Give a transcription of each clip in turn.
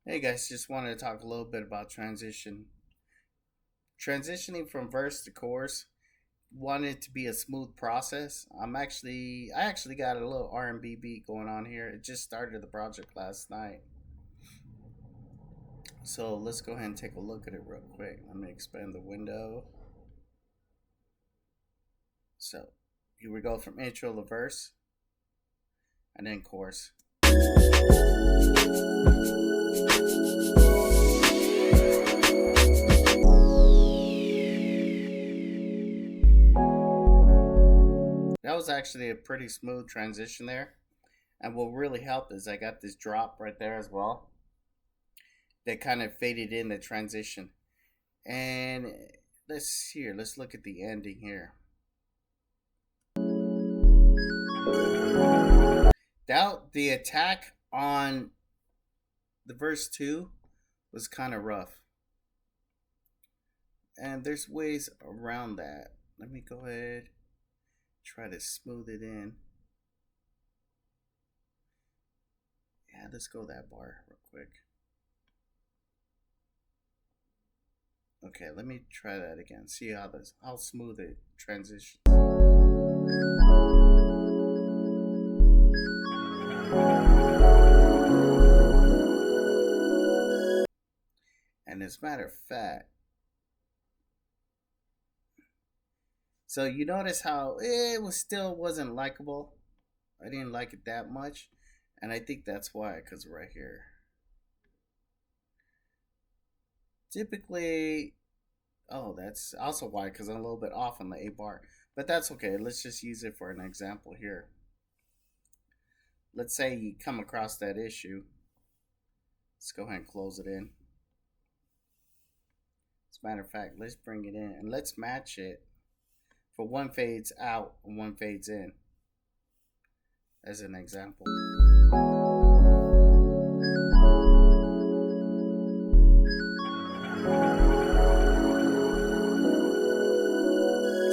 Hey guys, just wanted to talk a little bit about transitioning from verse to chorus. Wanted it to be a smooth process. I actually got a little R&B beat going on here. It just started the project last night. So let's go ahead and take a look at it real quick. Let me expand the window. So here we go from intro to verse and then chorus. That was actually a pretty smooth transition there. And what really helped is I got this drop right there as well that kind of faded in the transition. And let's look at the ending here. Doubt the attack on the verse 2 was kind of rough. And there's ways around that. Let me go ahead, try to smooth it in. Yeah, let's go that bar real quick. Okay, let me try that again. See how smooth it transitions. And as a matter of fact, so you notice how still wasn't likable. I didn't like it that much, and I think that's why. Cause right here, typically, oh, that's also why. Cause I'm a little bit off on the A bar, but that's okay. Let's just use it for an example here. Let's say you come across that issue. Let's go ahead and close it in. As a matter of fact, let's bring it in and let's match it for one fades out and one fades in as an example.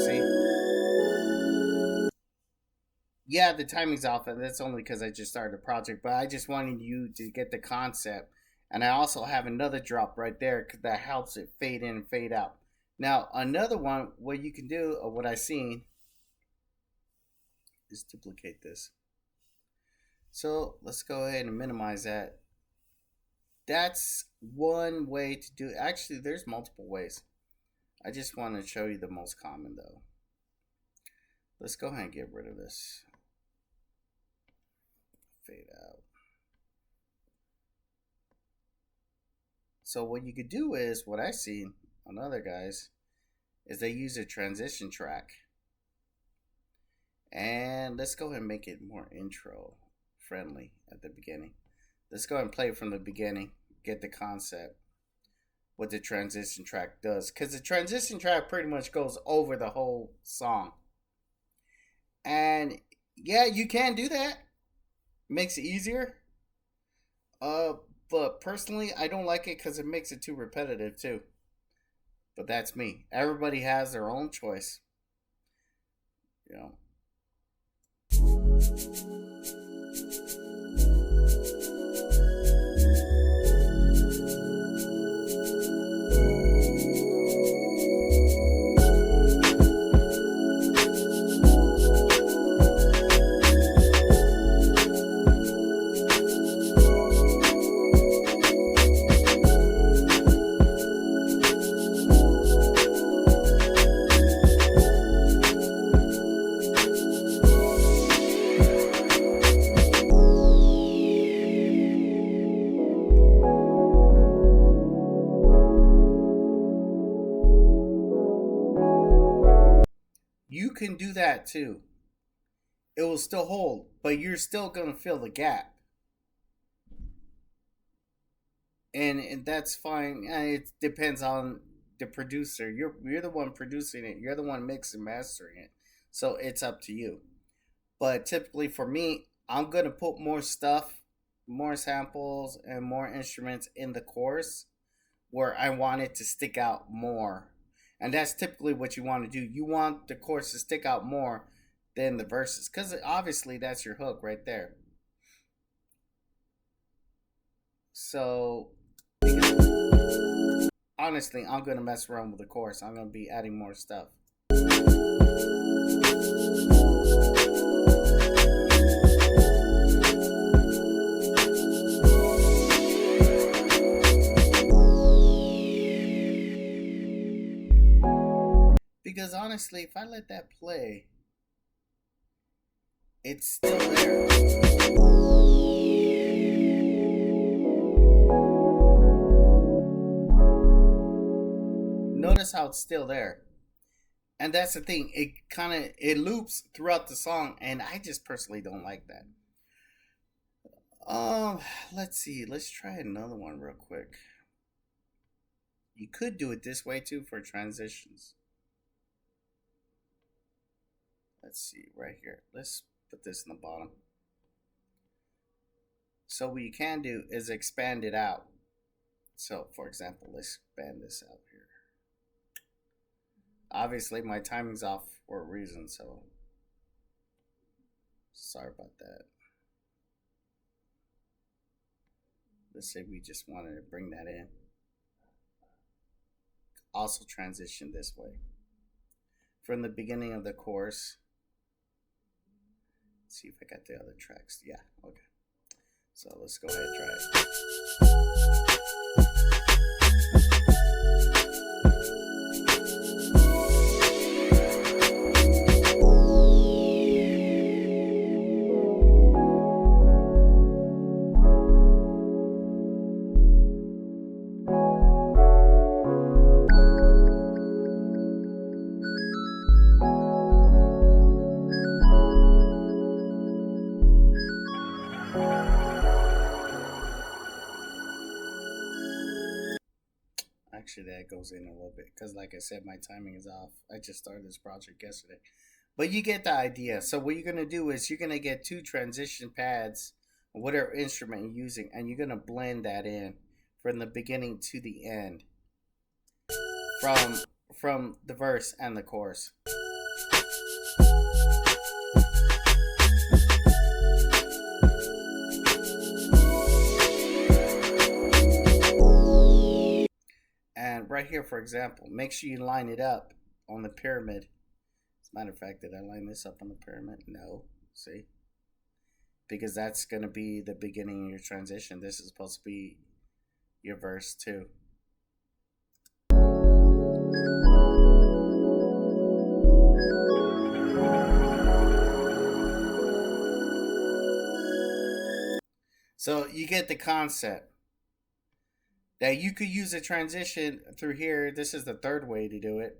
See? Yeah, the timing's off, and that's only because I just started the project, but I just wanted you to get the concept. And I also have another drop right there that helps it fade in and fade out. Now, another one, what you can do, or what I've seen, is duplicate this. So let's go ahead and minimize that. That's one way to do it. Actually, there's multiple ways. I just want to show you the most common though. Let's go ahead and get rid of this. Fade out. So what you could do is, what I've seen on other guys, is they use a transition track. And let's go ahead and make it more intro friendly at the beginning. Let's go ahead and play it from the beginning, get the concept, what the transition track does. Because the transition track pretty much goes over the whole song. And yeah, you can do that. Makes it easier. But personally, I don't like it because it makes it too repetitive too. But that's me. Everybody has their own choice. You know. You can do that too. It will still hold, but you're still gonna fill the gap, and that's fine. It depends on the producer. You're the one producing it. You're the one mixing, mastering it. So it's up to you. But typically for me, I'm gonna put more stuff, more samples, and more instruments in the chorus where I want it to stick out more. And that's typically what you want to do. You want the chorus to stick out more than the verses, because obviously that's your hook right there. So honestly, I'm gonna mess around with the chorus. I'm gonna be adding more stuff. Because honestly, if I let that play, it's still there. Notice how it's still there. And that's the thing. It loops throughout the song, and I just personally don't like that. Um, let's see. Let's try another one real quick. You could do it this way too for transitions. Let's see right here. Let's put this in the bottom. So what you can do is expand it out. So for example, let's expand this out here. Obviously my timing's off for a reason, so sorry about that. Let's say we just wanted to bring that in. Also transition this way. From the beginning of the chorus. Let's see if I got the other tracks. Yeah, okay. So let's go ahead and try it. Actually, that goes in a little bit because, like I said, my timing is off. I just started this project yesterday. But you get the idea. So what you're going to do is you're going to get 2 transition pads, whatever instrument you're using, and you're going to blend that in from the beginning to the end, from the verse and the chorus. And right here, for example, make sure you line it up on the pyramid. As a matter of fact, did I line this up on the pyramid? No. See? Because that's going to be the beginning of your transition. This is supposed to be your verse too. So you get the concept. That you could use a transition through here. This is the third way to do it.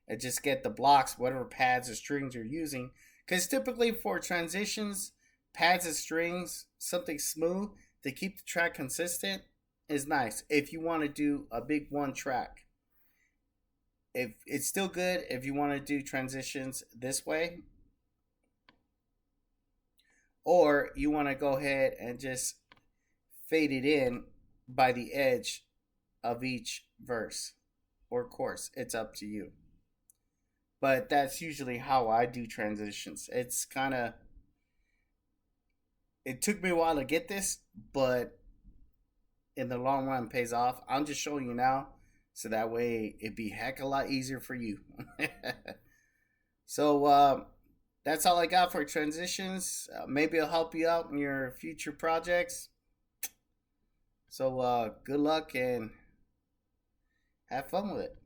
And just get the blocks, whatever pads or strings you're using. Because typically for transitions, pads and strings, something smooth to keep the track consistent is nice. If you want to do a big one track. If it's still good if you want to do transitions this way. Or you want to go ahead and just fade it in by the edge of each verse or chorus. It's up to you. But that's usually how I do transitions. It's kind of, it took me a while to get this, but in the long run it pays off. I'm just showing you now so that way it'd be heck a lot easier for you. So that's all I got for transitions. Maybe it'll help you out in your future projects. So good luck and have fun with it.